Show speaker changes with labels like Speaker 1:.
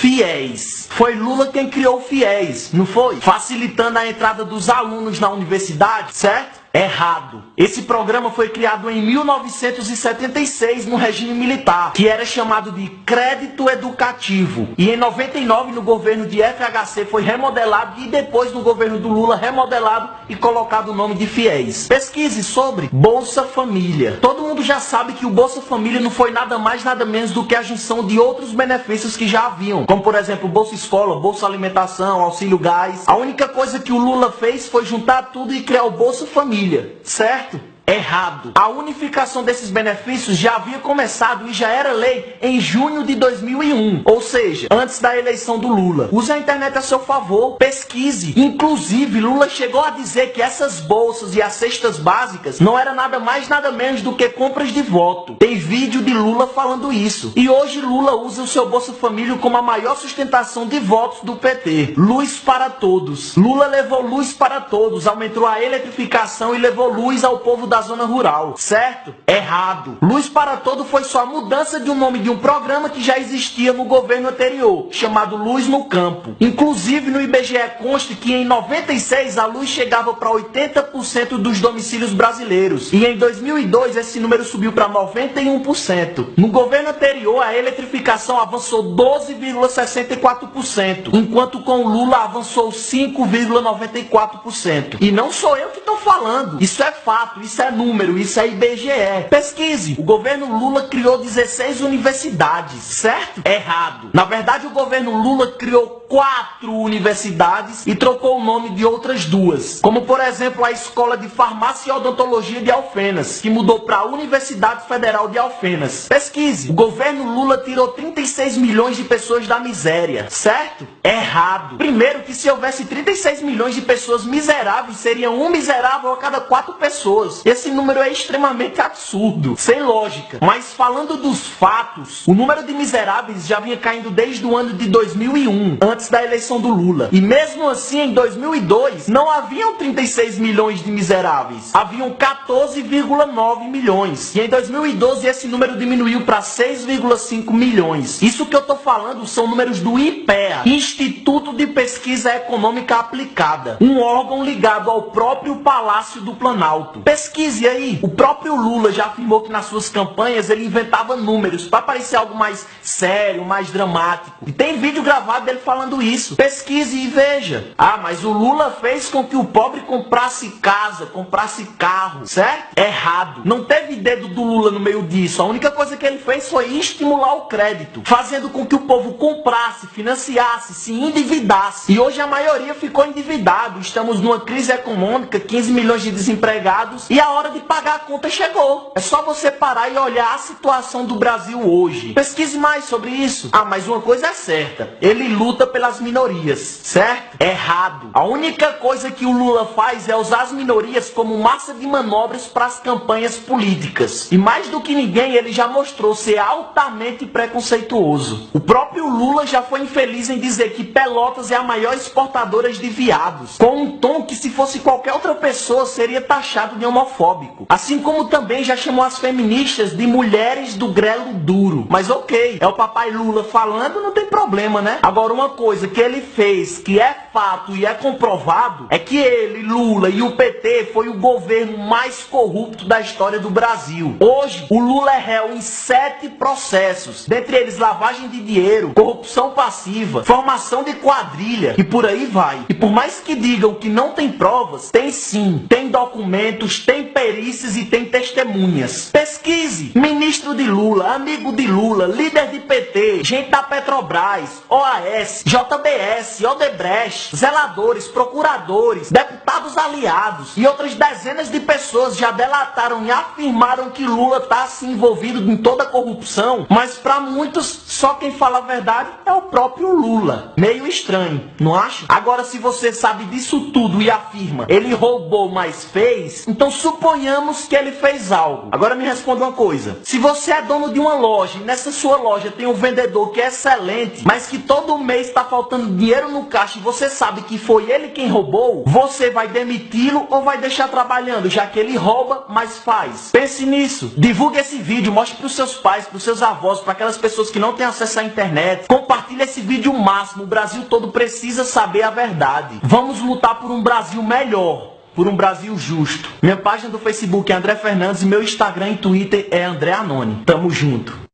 Speaker 1: FIES. Foi Lula quem criou o FIES, não foi? Facilitando a entrada dos alunos na universidade, certo? Errado. Esse programa foi criado em 1976 no regime militar, que era chamado de Crédito Educativo. E em 99 no governo de FHC foi remodelado e depois no governo do Lula remodelado e colocado o nome de FIES. Pesquise sobre Bolsa Família. Todo mundo já sabe que o Bolsa Família não foi nada mais nada menos do que a junção de outros benefícios que já haviam, como por exemplo Bolsa Escola, Bolsa Alimentação, Auxílio Gás. A única coisa que o Lula fez foi juntar tudo e criar o Bolsa Família. Certo? Errado. A unificação desses benefícios já havia começado e já era lei em junho de 2001, ou seja, antes da eleição do Lula. Use a internet a seu favor, pesquise. Inclusive, Lula chegou a dizer que essas bolsas e as cestas básicas não era nada mais nada menos do que compras de voto. Tem vídeo de Lula falando isso. E hoje Lula usa o seu Bolsa Família como a maior sustentação de votos do PT. Luz para todos. Lula levou luz para todos, aumentou a eletrificação e levou luz ao povo da zona rural, certo? Errado. Luz para Todo foi só a mudança de um nome de um programa que já existia no governo anterior, chamado Luz no Campo. Inclusive no IBGE consta que em 96 a luz chegava para 80% dos domicílios brasileiros e em 2002 esse número subiu para 91%. No governo anterior a eletrificação avançou 12,64%, enquanto com o Lula avançou 5,94%. E não sou eu que estou falando, isso é fato, isso é número, isso é IBGE. Pesquise. O governo Lula criou 16 universidades, certo? Errado. Na verdade, o governo Lula criou 4 universidades e trocou o nome de outras 2. Como, por exemplo, a Escola de Farmácia e Odontologia de Alfenas, que mudou para a Universidade Federal de Alfenas. Pesquise. O governo Lula tirou 36 milhões de pessoas da miséria, certo? Errado. Primeiro que se houvesse 36 milhões de pessoas miseráveis, seria um miserável a cada 4 pessoas. Esse número é extremamente absurdo, sem lógica. Mas falando dos fatos, o número de miseráveis já vinha caindo desde o ano de 2001, antes da eleição do Lula. E mesmo assim, em 2002, não haviam 36 milhões de miseráveis. Haviam 14,9 milhões. E em 2012, esse número diminuiu para 6,5 milhões. Isso que eu tô falando são números do IPEA, Instituto de Pesquisa Econômica Aplicada, um órgão ligado ao próprio Palácio do Planalto. Pesquise aí. O próprio Lula já afirmou que nas suas campanhas ele inventava números para parecer algo mais sério, mais dramático. E tem vídeo gravado dele falando isso. Pesquise e veja. Ah, mas o Lula fez com que o pobre comprasse casa, comprasse carro, certo? Errado. Não teve dedo do Lula no meio disso. A única coisa que ele fez foi estimular o crédito, fazendo com que o povo comprasse, financiasse, se endividasse. E hoje a maioria ficou endividado. Estamos numa crise econômica, 15 milhões de desempregados e a hora de pagar a conta chegou. É só você parar e olhar a situação do Brasil hoje. Pesquise mais sobre isso. Ah, mas uma coisa é certa. Ele luta pelas minorias, certo? Errado. A única coisa que o Lula faz é usar as minorias como massa de manobras para as campanhas políticas. E mais do que ninguém, ele já mostrou ser altamente preconceituoso. O próprio Lula já foi infeliz em dizer que Pelotas é a maior exportadora de viados, com um tom que se fosse qualquer outra pessoa seria taxado de homofóbico. Assim como também já chamou as feministas de mulheres do grelo duro. Mas ok, é o papai Lula falando, não tem problema, né? Agora uma coisa que ele fez, que é fato e é comprovado, é que ele, Lula e o PT foi o governo mais corrupto da história do Brasil. Hoje, o Lula é réu em 7 processos, dentre eles lavagem de dinheiro, corrupção passiva, formação de quadrilha e por aí vai. E por mais que digam que não tem provas, tem sim, tem documentos, tem perícias e tem testemunhas. Pesquise. Ministro de Lula, amigo de Lula, líder de PT, gente da Petrobras, OAS, JBS, Odebrecht, zeladores, procuradores, deputados aliados e outras dezenas de pessoas já delataram e afirmaram que Lula está assim envolvido em toda a corrupção, mas para muitos só quem fala a verdade é o próprio Lula. Meio estranho, não acha? Agora, se você sabe disso tudo e afirma ele roubou, mas fez, então Suponhamos que ele fez algo. Agora me responda uma coisa. Se você é dono de uma loja e nessa sua loja tem um vendedor que é excelente, mas que todo mês está faltando dinheiro no caixa e você sabe que foi ele quem roubou, você vai demiti-lo ou vai deixar trabalhando, já que ele rouba, mas faz? Pense nisso. Divulgue esse vídeo, mostre para os seus pais, para os seus avós, para aquelas pessoas que não têm acesso à internet. Compartilhe esse vídeo o máximo. O Brasil todo precisa saber a verdade. Vamos lutar por um Brasil melhor, por um Brasil justo. Minha página do Facebook é André Fernandes e meu Instagram e Twitter é André Anoni. Tamo junto.